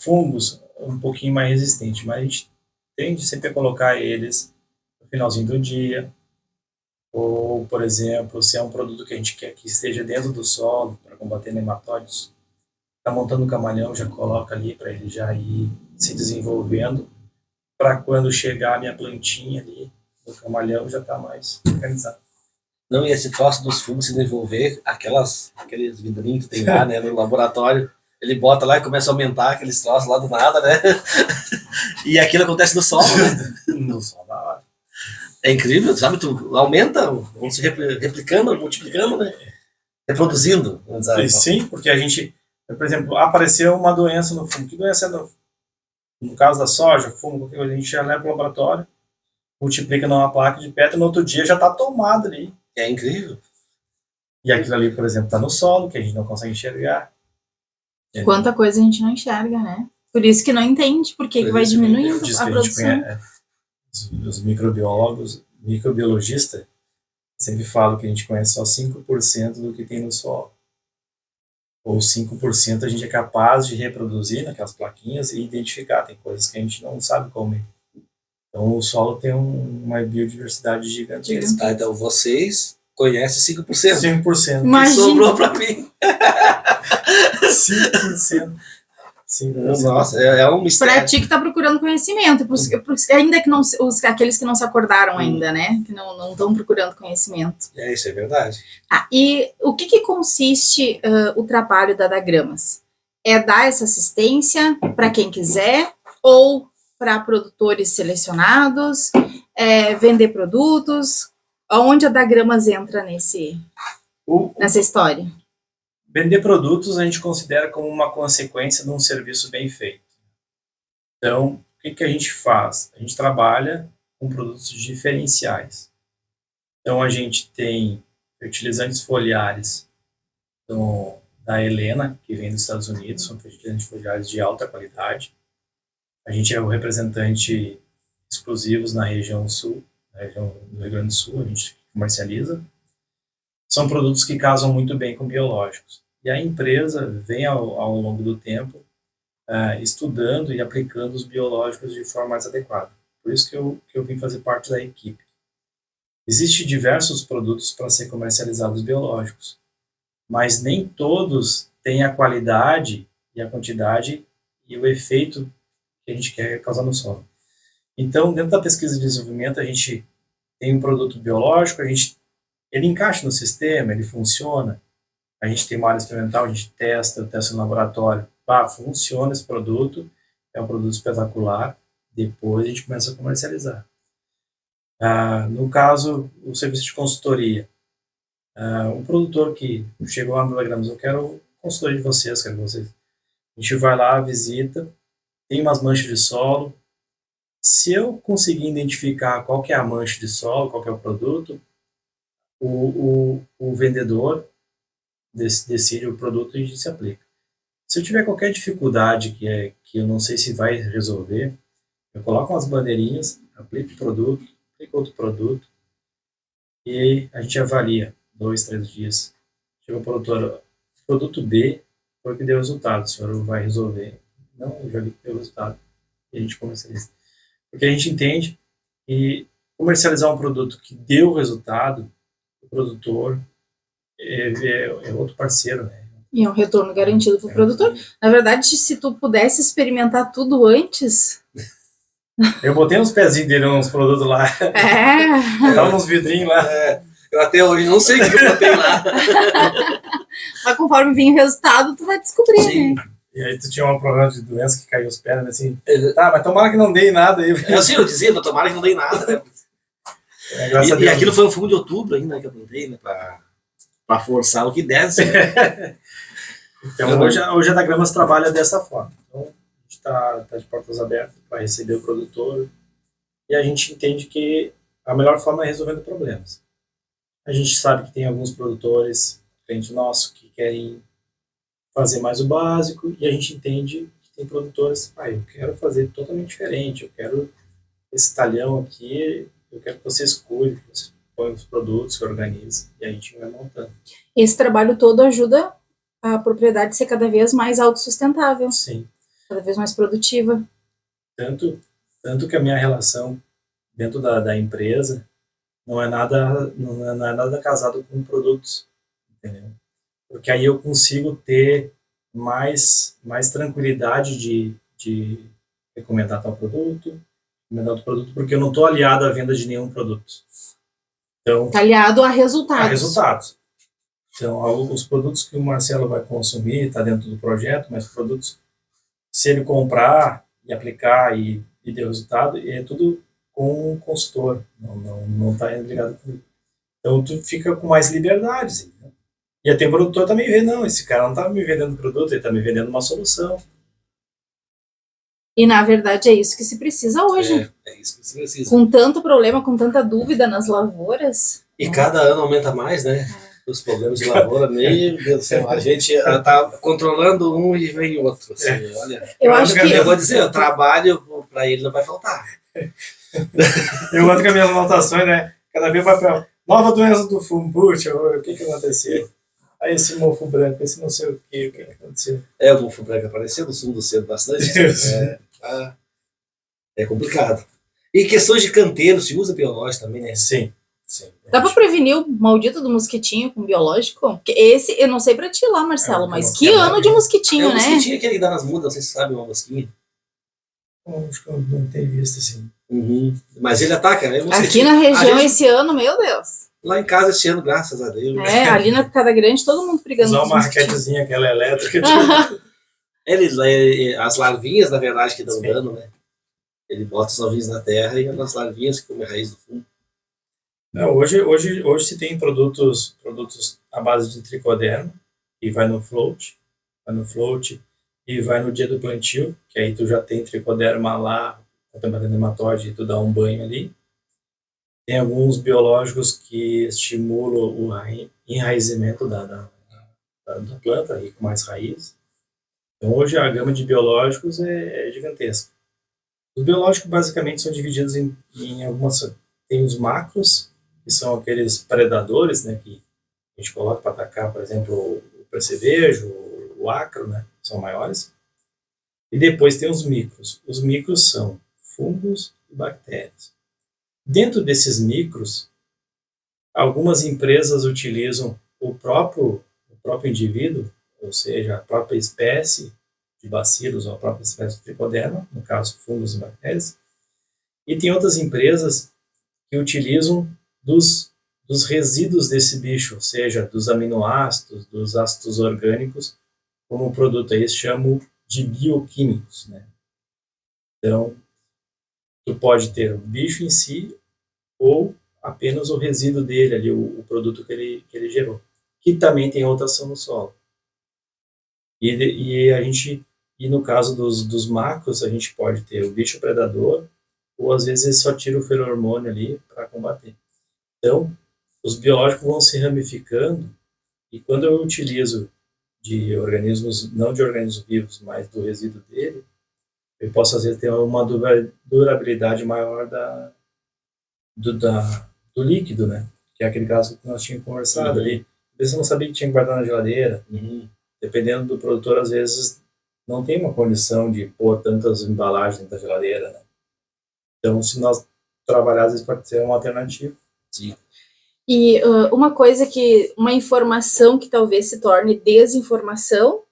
Fungos, um pouquinho mais resistente, mas a gente tende sempre a colocar eles no finalzinho do dia. Ou, por exemplo, se é um produto que a gente quer que esteja dentro do solo para combater nematóides, está montando um camalhão, já coloca ali para ele já ir se desenvolvendo, para quando chegar a minha plantinha ali, o camalhão já está mais organizado. Não, e esse troço dos fungos se desenvolver, aqueles vidrinhos que tem lá, né, no laboratório, ele bota lá e começa a aumentar aqueles troços lá do nada, né? E aquilo acontece no solo, né? No solo, na hora. É incrível, sabe? Tu aumenta, vão se replicando, multiplicando, né? Reproduzindo. Vamos dizer, então. Sim, porque a gente, por exemplo, apareceu uma doença no fungo. Que doença é no caso da soja, fungo, a gente já leva para o laboratório, multiplica numa placa de Petri, no outro dia já está tomado ali. É incrível. E aquilo ali, por exemplo, está no solo, que a gente não consegue enxergar. Quanta coisa a gente não enxerga, né? Por isso que não entende, porque vai diminuindo a produção. Os microbiólogos, microbiologistas, sempre falam que a gente conhece só 5% do que tem no solo. Ou 5% a gente é capaz de reproduzir naquelas plaquinhas e identificar. Tem coisas que a gente não sabe como. Então o solo tem uma biodiversidade gigantesca. Então vocês conhecem 5%. 5%. Que sobrou para mim. 5%. Sim, Nossa, é um mistério. Pra ti que tá procurando conhecimento, ainda que não, aqueles que não se acordaram ainda, né? Que não estão procurando conhecimento. Isso é verdade. E o que consiste o trabalho da Gramas? É dar essa assistência para quem quiser ou para produtores selecionados, vender produtos? Aonde a Gramas entra nessa história? Vender produtos a gente considera como uma consequência de um serviço bem feito. Então, o que a gente faz? A gente trabalha com produtos diferenciais. Então, a gente tem fertilizantes foliares da Helena, que vem dos Estados Unidos, são fertilizantes foliares de alta qualidade. A gente é o representante exclusivos na região sul, na região do Rio Grande do Sul, a gente comercializa. São produtos que casam muito bem com biológicos. E a empresa vem, ao longo do tempo, estudando e aplicando os biológicos de forma mais adequada. Por isso que eu vim fazer parte da equipe. Existem diversos produtos para ser comercializados biológicos, mas nem todos têm a qualidade e a quantidade e o efeito que a gente quer causar no solo. Então, dentro da pesquisa e desenvolvimento, a gente tem um produto biológico, ele encaixa no sistema, ele funciona. A gente tem uma área experimental, a gente testa no laboratório. Funciona esse produto, é um produto espetacular, depois a gente começa a comercializar. No caso, o serviço de consultoria. Um produtor que chegou lá no Gramas, eu quero consultoria de vocês, quero vocês. A gente vai lá, visita, tem umas manchas de solo. Se eu conseguir identificar qual que é a mancha de solo, qual que é o produto, o vendedor decide o produto e se aplica. Se eu tiver qualquer dificuldade que eu não sei se vai resolver, eu coloco umas bandeirinhas, aplico o produto, aplico outro produto e a gente avalia 2, 3 dias. Chega o produto B foi o que deu resultado, o senhor vai resolver. Não, eu já vi que deu resultado e a gente comercializa. Porque a gente entende que comercializar um produto que deu resultado, o produtor é outro parceiro, né? E é um retorno garantido para o produtor. Na verdade, se tu pudesse experimentar tudo antes... Eu botei uns pezinhos dele nos produtos lá. Tava uns vidrinhos lá. Eu até hoje não sei o que eu botei lá. Mas conforme vir o resultado, tu vai descobrir, Sim. né? E aí tu tinha um problema de doença que caiu os pés, né? Assim, mas tomara que não dê nada aí. Eu dizia, tomara que não dê nada, né? E aquilo foi um fumo de outubro ainda que eu plantei, né? Pra forçar o que desce. Então, hoje a da Gramas trabalha dessa forma. Então, a gente tá de portas abertas para receber o produtor e a gente entende que a melhor forma é resolvendo problemas. A gente sabe que tem alguns produtores, clientes nossos, que querem fazer mais o básico e a gente entende que tem produtores, eu quero fazer totalmente diferente, eu quero esse talhão aqui, eu quero que você escolha, que você põe os produtos, que organize e a gente vai montando. Esse trabalho todo ajuda a propriedade a ser cada vez mais autossustentável. Sim. Cada vez mais produtiva. Tanto que a minha relação dentro da empresa não é nada casado com produtos, entendeu? Porque aí eu consigo ter mais tranquilidade de recomendar tal produto, porque eu não estou aliado à venda de nenhum produto. Então, está aliado a resultados. Então, os produtos que o Marcelo vai consumir está dentro do projeto, mas produtos, se ele comprar e aplicar e der resultado, é tudo com o consultor, não está ligado comigo. Então, tu fica com mais liberdade. Assim, né? E até o produtor também vê, não, esse cara não está me vendendo produto, ele está me vendendo uma solução. E, na verdade, é isso que se precisa hoje. É isso que se precisa. Com tanto problema, com tanta dúvida nas lavouras. E cada ano aumenta mais, né? Os problemas de lavoura, meu Deus do céu, a gente está controlando um e vem outro. Assim, olha, eu vou dizer, o trabalho para ele não vai faltar. Eu ando com as minhas anotações, né? Cada vez papel. Nova doença do fumo, puxa, o que aconteceu? Aí esse mofo branco, esse não sei o que aconteceu. O mofo branco apareceu no fundo cedo bastante. É complicado. E questões de canteiro, se usa biológico também, né? Sim. Sim. Dá pra prevenir o maldito do mosquitinho com biológico? Porque esse, eu não sei pra ti lá, Marcelo, mas que ano de mosquitinho, É o né? mosquitinho aquele que dá nas mudas, não sei se sabe uma mosquinha. Acho que eu não tenho visto assim. Mas ele ataca, né? Aqui na região esse ano, meu Deus. Lá em casa esse ano, graças a Deus. Ali na Picada Grande, todo mundo brigando. Usar uma raquetezinha, aquela elétrica. As larvinhas, na verdade, que dão dano, né? Ele bota os ovinhos na terra e as larvinhas que comem a raiz do fundo. Não, hoje se tem produtos à base de tricoderma, e vai no float, e vai no dia do plantio, que aí tu já tem tricoderma lá, tratamento nematóide, e tu dá um banho ali. Tem alguns biológicos que estimulam o enraizamento da planta, e com mais raiz. Então hoje a gama de biológicos é gigantesca. Os biológicos basicamente são divididos em algumas... Tem os macros, que são aqueles predadores, né, que a gente coloca para atacar, por exemplo, o percevejo, o acro, né, são maiores. E depois tem os micros. Os micros são fungos e bactérias. Dentro desses micros, algumas empresas utilizam o próprio indivíduo, ou seja, a própria espécie de bacilos ou a própria espécie de tricoderma, no caso, fungos e bactérias. E tem outras empresas que utilizam dos resíduos desse bicho, ou seja, dos aminoácidos, dos ácidos orgânicos, como produto. Aí eles chamam de bioquímicos, né? Então, tu pode ter o bicho em si ou apenas o resíduo dele, ali, o produto que ele gerou, que também tem outra ação no solo. E no caso dos macros, a gente pode ter o bicho predador, ou às vezes ele só tira o feromônio ali para combater. Então, os biológicos vão se ramificando, e quando eu utilizo de organismos, não de organismos vivos, mas do resíduo dele, eu posso às vezes ter uma durabilidade maior do líquido, né? Que é aquele caso que nós tínhamos conversado ali. Às vezes eu não sabia que tinha que guardar na geladeira. Dependendo do produtor, às vezes não tem uma condição de pôr tantas embalagens dentro da geladeira, né? Então, se nós trabalharmos, isso pode ser uma alternativa. Sim. E uma informação que talvez se torne desinformação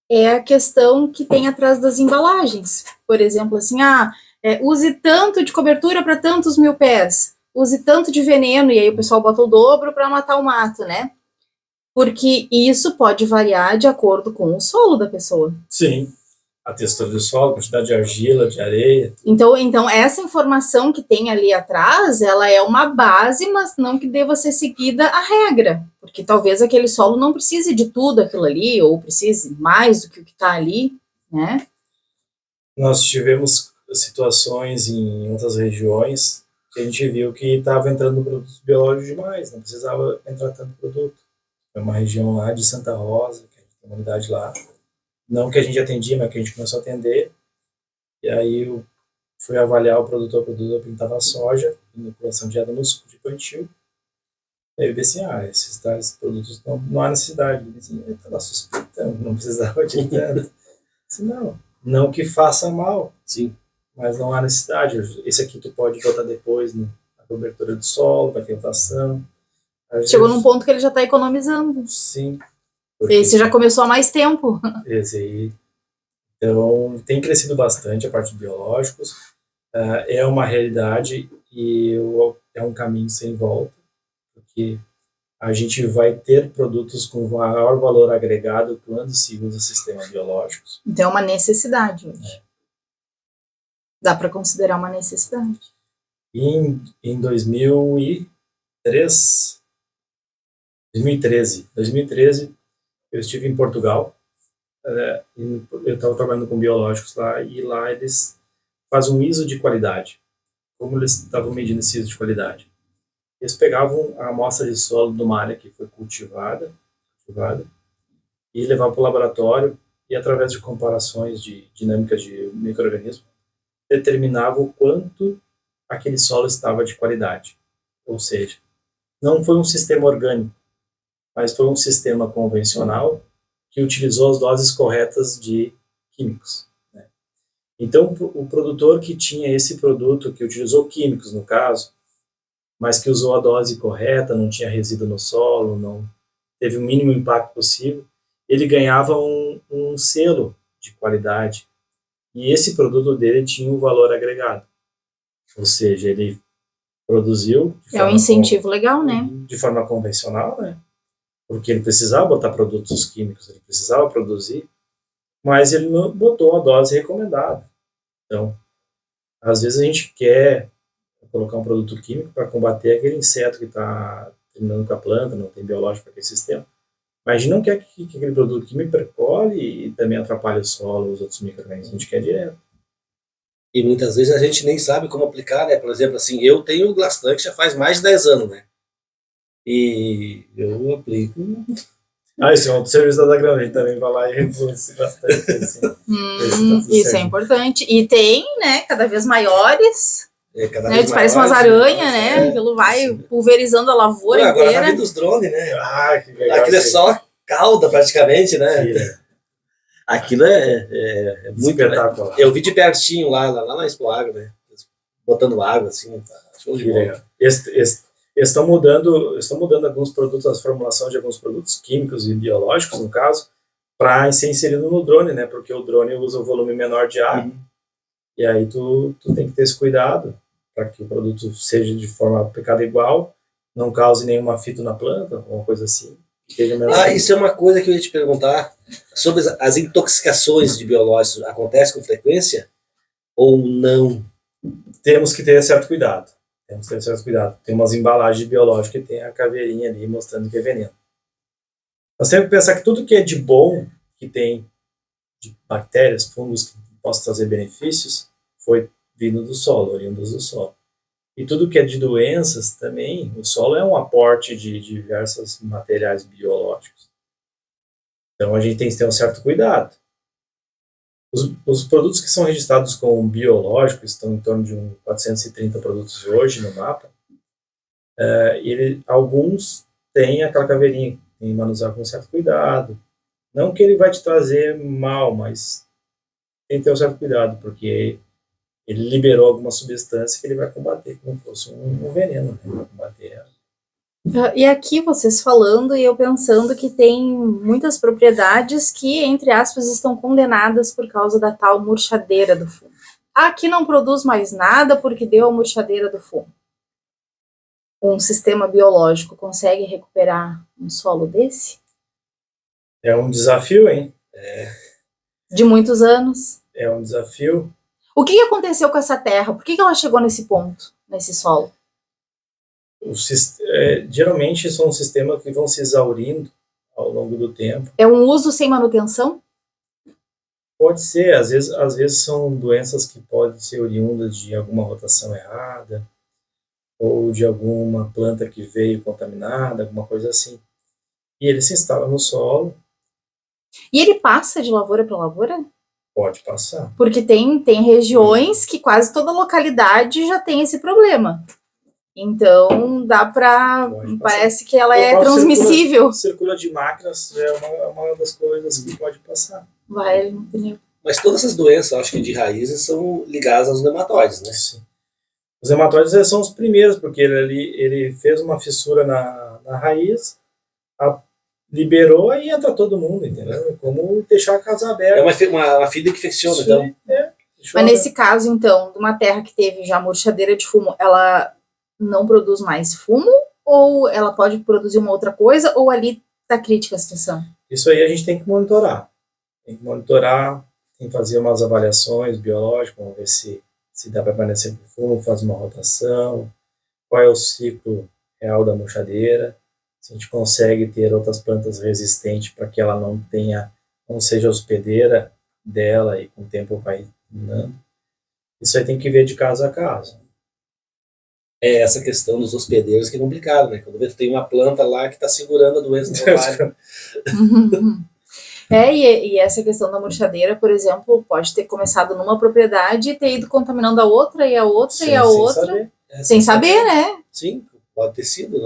é a questão que tem atrás das embalagens. Por exemplo, assim, use tanto de cobertura para tantos mil pés, use tanto de veneno, e aí o pessoal bota o dobro para matar o mato, né? Porque isso pode variar de acordo com o solo da pessoa. Sim. A textura do solo, a quantidade de argila, de areia. Então, essa informação que tem ali atrás, ela é uma base, mas não que deva ser seguida a regra. Porque talvez aquele solo não precise de tudo aquilo ali, ou precise mais do que o que está ali, né? Nós tivemos situações em outras regiões que a gente viu que estava entrando produtos biológicos demais, não precisava entrar tanto produto. Foi uma região lá de Santa Rosa, que tem uma unidade lá, não que a gente atendia, mas que a gente começou a atender, e aí eu fui avaliar o produtor plantava soja, inoculação de no suco de plantio, e aí eu vi assim, esses tais produtos não há necessidade. Ele disse, eu estava suspeitando, não precisava de tanto. Disse, não que faça mal, sim, mas não há necessidade. Esse aqui tu pode botar depois na cobertura do solo, vai ter rotação. Chegou num ponto que ele já está economizando. Sim. Esse já começou há mais tempo. Esse aí. Então, tem crescido bastante a parte de biológicos. É uma realidade e é um caminho sem volta, porque a gente vai ter produtos com maior valor agregado quando se usa sistemas biológicos. Então, é uma necessidade hoje. Dá para considerar uma necessidade. Em 2013, eu estive em Portugal, eu estava trabalhando com biológicos lá, e lá eles fazem um ISO de qualidade. Como eles estavam medindo esse ISO de qualidade? Eles pegavam a amostra de solo de uma área que foi cultivada e levavam para o laboratório, e através de comparações de dinâmicas de micro-organismos, determinavam o quanto aquele solo estava de qualidade. Ou seja, não foi um sistema orgânico, mas foi um sistema convencional que utilizou as doses corretas de químicos, né? Então, o produtor que tinha esse produto, que utilizou químicos, no caso, mas que usou a dose correta, não tinha resíduo no solo, não teve o mínimo impacto possível, ele ganhava um selo de qualidade. E esse produto dele tinha um valor agregado. Ou seja, ele produziu... É um incentivo legal, né? De forma convencional, né? Porque ele precisava botar produtos químicos, ele precisava produzir, mas ele não botou a dose recomendada. Então, às vezes a gente quer colocar um produto químico para combater aquele inseto que está terminando com a planta, não tem biológico para aquele sistema, mas a gente não quer que aquele produto químico percole e também atrapalhe o solo, os outros micro-organismos, a gente quer direto. E muitas vezes a gente nem sabe como aplicar, né? Por exemplo, assim, eu tenho o Glasstank já faz mais de 10 anos, né? E eu aplico. Esse é um outro serviço da Grão, a gente também vai lá e reforça bastante. Assim. Isso é importante. E tem, né, cada vez maiores. Cada né, vez parece umas aranhas, né? Aquilo vai pulverizando a lavoura agora inteira. Agora tá vindo os drones, né? Que legal. Aquilo é só cauda, praticamente, né? Aquilo é muito espetacular. Eu vi de pertinho lá na Expo Agro, né? Botando água, assim, show de bola. Estão mudando alguns produtos, as formulações de alguns produtos químicos e biológicos, no caso, para ser inserido no drone, né? Porque o drone usa um volume menor de água. E aí tu tem que ter esse cuidado para que o produto seja de forma aplicada igual, não cause nenhuma fito na planta, alguma coisa assim. Isso é uma coisa que eu ia te perguntar. Sobre as intoxicações de biológicos, acontece com frequência ou não? Temos que ter certo cuidado. Tem umas embalagens de biológico que tem a caveirinha ali mostrando que é veneno. Nós temos que pensar que tudo que é de bom, que tem de bactérias, fungos que possam trazer benefícios, foi vindo do solo, oriundos do solo. E tudo que é de doenças também, o solo é um aporte de diversos materiais biológicos. Então a gente tem que ter um certo cuidado. Os produtos que são registrados como biológicos, estão em torno de 430 produtos hoje no mapa, alguns têm aquela caveirinha, tem que manusear com certo cuidado. Não que ele vai te trazer mal, mas tem que ter um certo cuidado, porque ele liberou alguma substância que ele vai combater, como se fosse um veneno, né? Vai combater. E aqui vocês falando e eu pensando que tem muitas propriedades que, entre aspas, estão condenadas por causa da tal murchadeira do fumo. Aqui não produz mais nada porque deu a murchadeira do fumo. Um sistema biológico consegue recuperar um solo desse? É um desafio, hein? De muitos anos. É um desafio. O que aconteceu com essa terra? Por que ela chegou nesse ponto, nesse solo? Geralmente são sistemas que vão se exaurindo ao longo do tempo. É um uso sem manutenção? Pode ser, às vezes são doenças que podem ser oriundas de alguma rotação errada, ou de alguma planta que veio contaminada, alguma coisa assim. E ele se instala no solo. E ele passa de lavoura para lavoura? Pode passar. Porque tem regiões que quase toda localidade já tem esse problema. Então, dá para... Parece que ela é transmissível. Circula de máquinas é uma das coisas que pode passar. Vai, entendeu? Mas todas essas doenças, acho que de raízes, são ligadas aos nematóides, né? Sim. Os nematóides são os primeiros, porque ele fez uma fissura na raiz, liberou e entra todo mundo, entendeu? É como deixar a casa aberta. É uma ferida que infecciona, sim, então. Mas nesse caso, então, de uma terra que teve já murchadeira de fumo, ela não produz mais fumo? Ou ela pode produzir uma outra coisa? Ou ali está crítica a situação? Isso aí a gente tem que monitorar. Tem que fazer umas avaliações biológicas, vamos ver se dá para permanecer com fumo, fazer uma rotação, qual é o ciclo real da murchadeira, se a gente consegue ter outras plantas resistentes para que ela não seja hospedeira dela e com o tempo vai minando. Isso aí tem que ver de caso a caso. É essa questão dos hospedeiros que é complicado, né? Quando você tem uma planta lá que está segurando a doença no ar. E essa questão da murchadeira, por exemplo, pode ter começado numa propriedade e ter ido contaminando a outra e a outra Sim, e a outra. Sem saber, né? Sim, pode ter sido.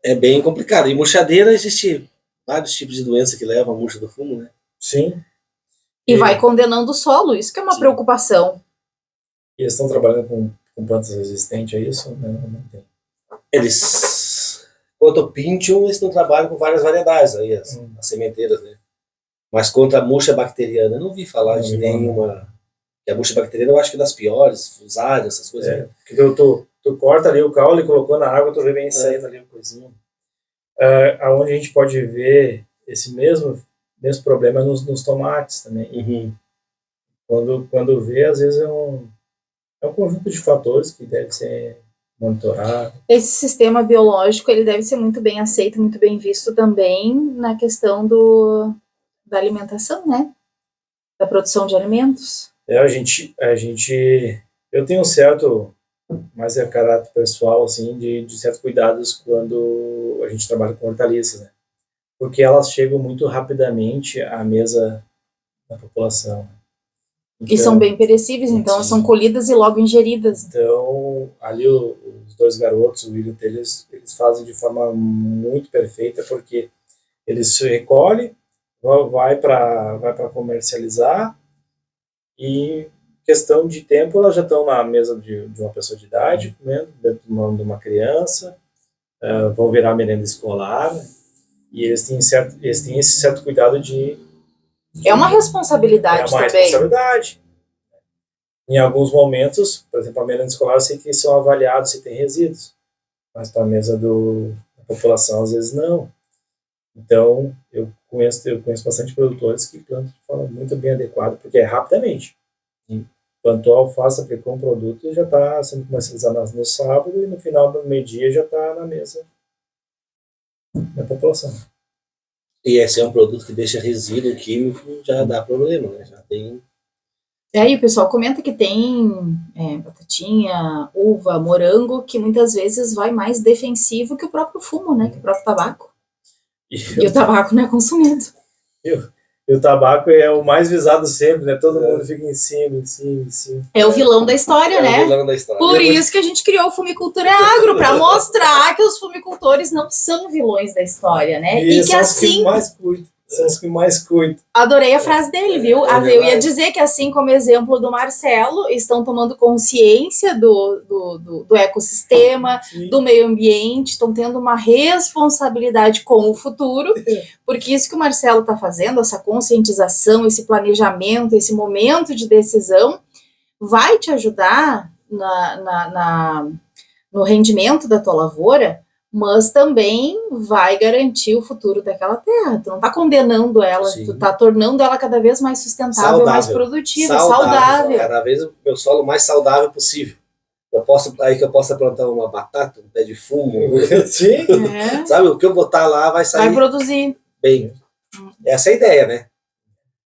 É bem complicado. E murchadeira, existe vários tipos de doença que levam a murcha do fumo, né? Sim. E vai condenando o solo, isso que é uma preocupação. E eles estão trabalhando com com plantas resistentes a isso? Não tem. Eles, quanto ao Pintium, eles não trabalham com várias variedades, aí, as sementeiras, né? Mas contra a murcha bacteriana, eu não vi falar de nenhuma. E a murcha bacteriana eu acho que é das piores, fusárias, essas coisas. É, porque tu corta ali o caule, colocou na água, tu vê bem saindo ali o coisinho. Aonde a gente pode ver esse mesmo problema nos tomates também. Quando vê, às vezes é um conjunto de fatores que deve ser monitorado. Esse sistema biológico, ele deve ser muito bem aceito, muito bem visto também na questão da alimentação, né? Da produção de alimentos. Eu tenho um certo, mas é caráter pessoal, assim, de certos cuidados quando a gente trabalha com hortaliças, né? Porque elas chegam muito rapidamente à mesa da população. Então, e são bem perecíveis, então elas são colhidas e logo ingeridas. Então, ali os dois garotos, o William, eles fazem de forma muito perfeita, porque eles se recolhem, vai para comercializar, e questão de tempo elas já estão na mesa de uma pessoa de idade, comendo dentro de uma criança, vão virar merenda escolar, né? E eles têm esse certo cuidado de é uma responsabilidade também. Responsabilidade. Em alguns momentos, por exemplo, a merenda escolar, eu sei que são avaliados se tem resíduos, mas para a mesa da população, às vezes não. Então, eu conheço bastante produtores que plantam de forma muito bem adequada, porque é rapidamente. Plantou a alface, aplicou um produto e já está sendo comercializado no sábado, e no final do meio-dia já está na mesa da população. E esse é um produto que deixa resíduo químico, já dá problema, né? Já tem. E o pessoal comenta que tem batatinha, uva, morango, que muitas vezes vai mais defensivo que o próprio fumo, né? Que o próprio tabaco. E o tabaco não é consumido. E o tabaco é o mais visado sempre, né? Todo mundo fica em cima. É o vilão da história, né? É o vilão da história. Por isso que a gente criou o Fumicultura Agro, para mostrar que os fumicultores não são vilões da história, né? E que assim... São os que mais cuidam. Adorei a frase dele, viu? Eu ia dizer que, assim como exemplo do Marcelo, estão tomando consciência do ecossistema, do meio ambiente, estão tendo uma responsabilidade com o futuro, porque isso que o Marcelo está fazendo, essa conscientização, esse planejamento, esse momento de decisão, vai te ajudar no rendimento da tua lavoura, mas também vai garantir o futuro daquela terra. Tu não está condenando ela, Sim. Tu está tornando ela cada vez mais sustentável, mais produtiva, saudável. Cada vez o meu solo mais saudável possível. Que eu possa plantar uma batata, um pé de fumo. Sim. Sabe, o que eu botar lá vai sair. Vai produzir. Bem. Essa é a ideia, né?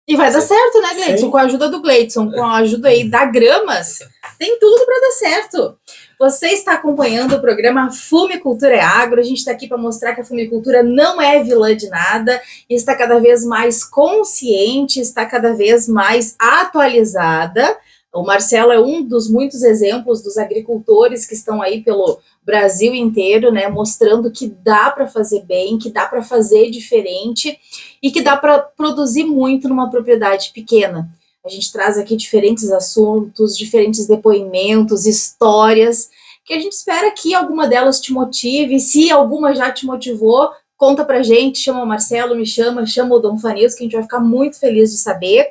E vai dar certo, né, Gleidson? Sim. Com a ajuda do Gleidson, com a ajuda aí da Gramas, tem tudo para dar certo. Você está acompanhando o programa Fumicultura é Agro. A gente está aqui para mostrar que a fumicultura não é vilã de nada, está cada vez mais consciente, está cada vez mais atualizada. O Marcelo é um dos muitos exemplos dos agricultores que estão aí pelo Brasil inteiro, né, mostrando que dá para fazer bem, que dá para fazer diferente e que dá para produzir muito numa propriedade pequena. A gente traz aqui diferentes assuntos, diferentes depoimentos, histórias, que a gente espera que alguma delas te motive. Se alguma já te motivou, conta pra gente, chama o Marcelo, me chama o Dom Fanils, que a gente vai ficar muito feliz de saber.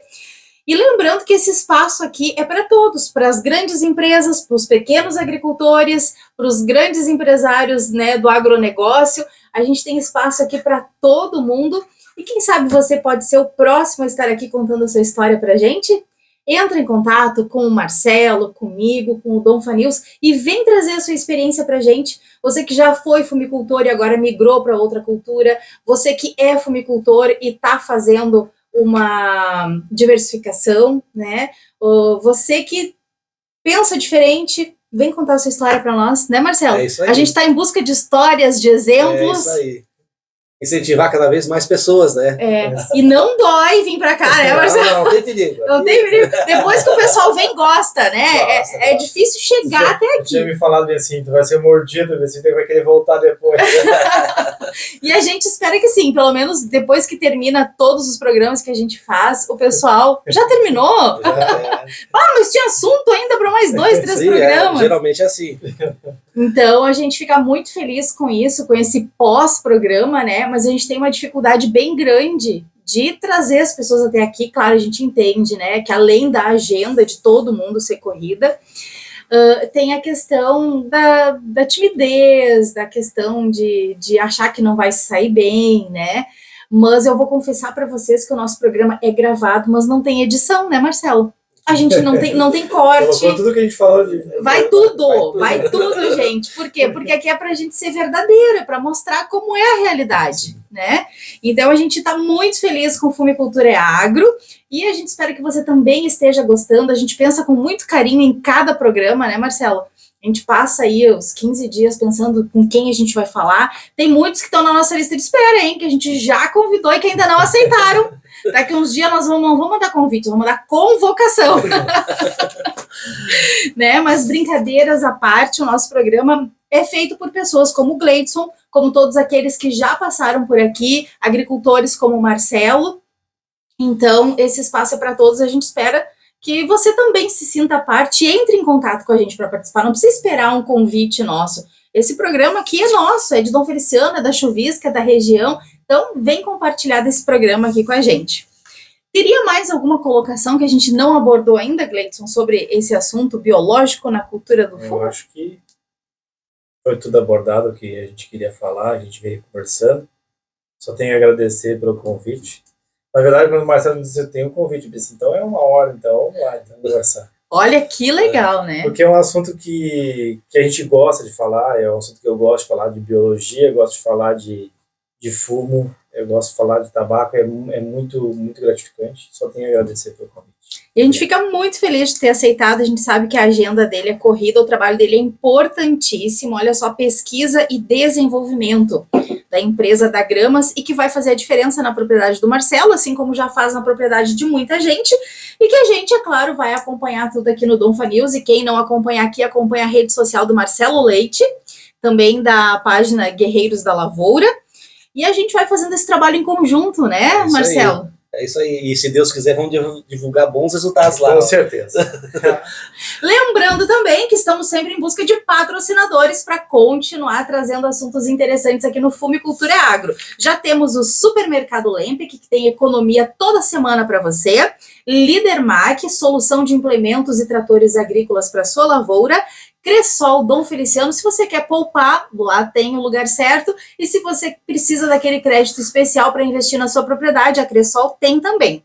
E lembrando que esse espaço aqui é para todos, para as grandes empresas, para os pequenos agricultores, para os grandes empresários, né, do agronegócio. A gente tem espaço aqui para todo mundo. E quem sabe você pode ser o próximo a estar aqui contando a sua história para a gente? Entra em contato com o Marcelo, comigo, com o Dom Fanils e vem trazer a sua experiência para a gente. Você que já foi fumicultor e agora migrou para outra cultura, você que é fumicultor e está fazendo uma diversificação, né? Você que pensa diferente, vem contar a sua história para nós, né, Marcelo? É isso aí. A gente está em busca de histórias, de exemplos. É isso aí. incentivar cada vez mais pessoas, né? E não dói vir pra cá, né, Marcelo? Não tem perigo. Não tem perigo. Depois que o pessoal vem, gosta, né? Gosta, é difícil chegar até aqui. Tinha me falado assim, tu vai ser mordido, assim, tu vai querer voltar depois. E a gente espera que sim, pelo menos depois que termina todos os programas que a gente faz, o pessoal já terminou? Mas tinha assunto ainda para mais 2, 3 programas. Geralmente é assim. Então a gente fica muito feliz com isso, com esse pós-programa, né? Mas a gente tem uma dificuldade bem grande de trazer as pessoas até aqui. Claro, a gente entende, né? Que além da agenda de todo mundo ser corrida, tem a questão da timidez, da questão de achar que não vai sair bem, né? Mas eu vou confessar para vocês que o nosso programa é gravado, mas não tem edição, né, Marcelo? A gente não tem corte. Colocou tudo que a gente falou. Vai tudo, gente. Por quê? Porque aqui é pra gente ser verdadeiro, é pra mostrar como é a realidade, né? Então a gente tá muito feliz com o Fumicultura é Agro e a gente espera que você também esteja gostando. A gente pensa com muito carinho em cada programa, né, Marcelo? A gente passa aí os 15 dias pensando com quem a gente vai falar. Tem muitos que estão na nossa lista de espera, hein? Que a gente já convidou e que ainda não aceitaram. Daqui uns dias nós não vamos mandar convite, vamos mandar convocação. Né? Mas brincadeiras à parte, o nosso programa é feito por pessoas como o Gleidson, como todos aqueles que já passaram por aqui, agricultores como o Marcelo. Então, esse espaço é para todos, a gente espera que você também se sinta à parte e entre em contato com a gente para participar. Não precisa esperar um convite nosso. Esse programa aqui é nosso, é de Dom Feliciano, é da Chuvisca, é da região. Então, vem compartilhar desse programa aqui com a gente. Teria mais alguma colocação que a gente não abordou ainda, Gleidson, sobre esse assunto biológico na cultura do fumo? Eu acho que foi tudo abordado o que a gente queria falar, a gente veio conversando. Só tenho a agradecer pelo convite. Na verdade, quando o Marcelo disse eu tenho um convite, eu disse, então é uma hora, então vamos lá, então conversar. Olha que legal, né? Porque é um assunto que a gente gosta de falar, é um assunto que eu gosto de falar de biologia, gosto de falar de fumo, eu gosto de falar de tabaco, é muito, muito gratificante. Só tenho a agradecer pelo convite. E a gente fica muito feliz de ter aceitado, a gente sabe que a agenda dele é corrida, o trabalho dele é importantíssimo, olha só, pesquisa e desenvolvimento da empresa da Gramas e que vai fazer a diferença na propriedade do Marcelo, assim como já faz na propriedade de muita gente, e que a gente, é claro, vai acompanhar tudo aqui no Donfa News, e quem não acompanha aqui, acompanha a rede social do Marcelo Leite, também da página Guerreiros da Lavoura, e a gente vai fazendo esse trabalho em conjunto, né, Marcelo? É isso aí, e se Deus quiser, vamos divulgar bons resultados lá. Com certeza. Lembrando também que estamos sempre em busca de patrocinadores para continuar trazendo assuntos interessantes aqui no Fumicultura é Agro. Já temos o Supermercado Lempic, que tem economia toda semana para você, Líder Mac, solução de implementos e tratores agrícolas para sua lavoura, Cressol Dom Feliciano, se você quer poupar, lá tem o lugar certo, e se você precisa daquele crédito especial para investir na sua propriedade, a Cressol tem também.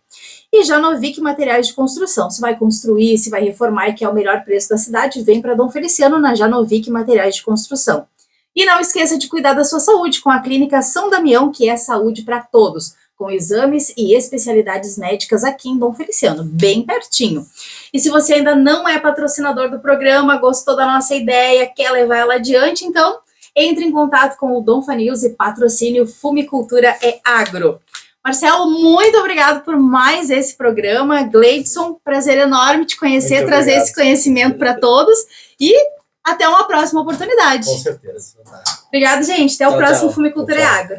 E Janovic Materiais de Construção, se vai construir, se vai reformar e quer o melhor preço da cidade, vem para Dom Feliciano na Janovic Materiais de Construção. E não esqueça de cuidar da sua saúde com a Clínica São Damião, que é saúde para todos, com exames e especialidades médicas aqui em Dom Feliciano, bem pertinho. E se você ainda não é patrocinador do programa, gostou da nossa ideia, quer levar ela adiante, então entre em contato com o Donfa News e patrocínio Fumicultura é Agro. Marcelo, muito obrigado por mais esse programa. Gleidson, prazer enorme te conhecer, Muito trazer obrigado. esse conhecimento para todos e até uma próxima oportunidade. Com certeza. Obrigada, gente. Até o Tchau, próximo tchau. Fumicultura é Tchau. Agro.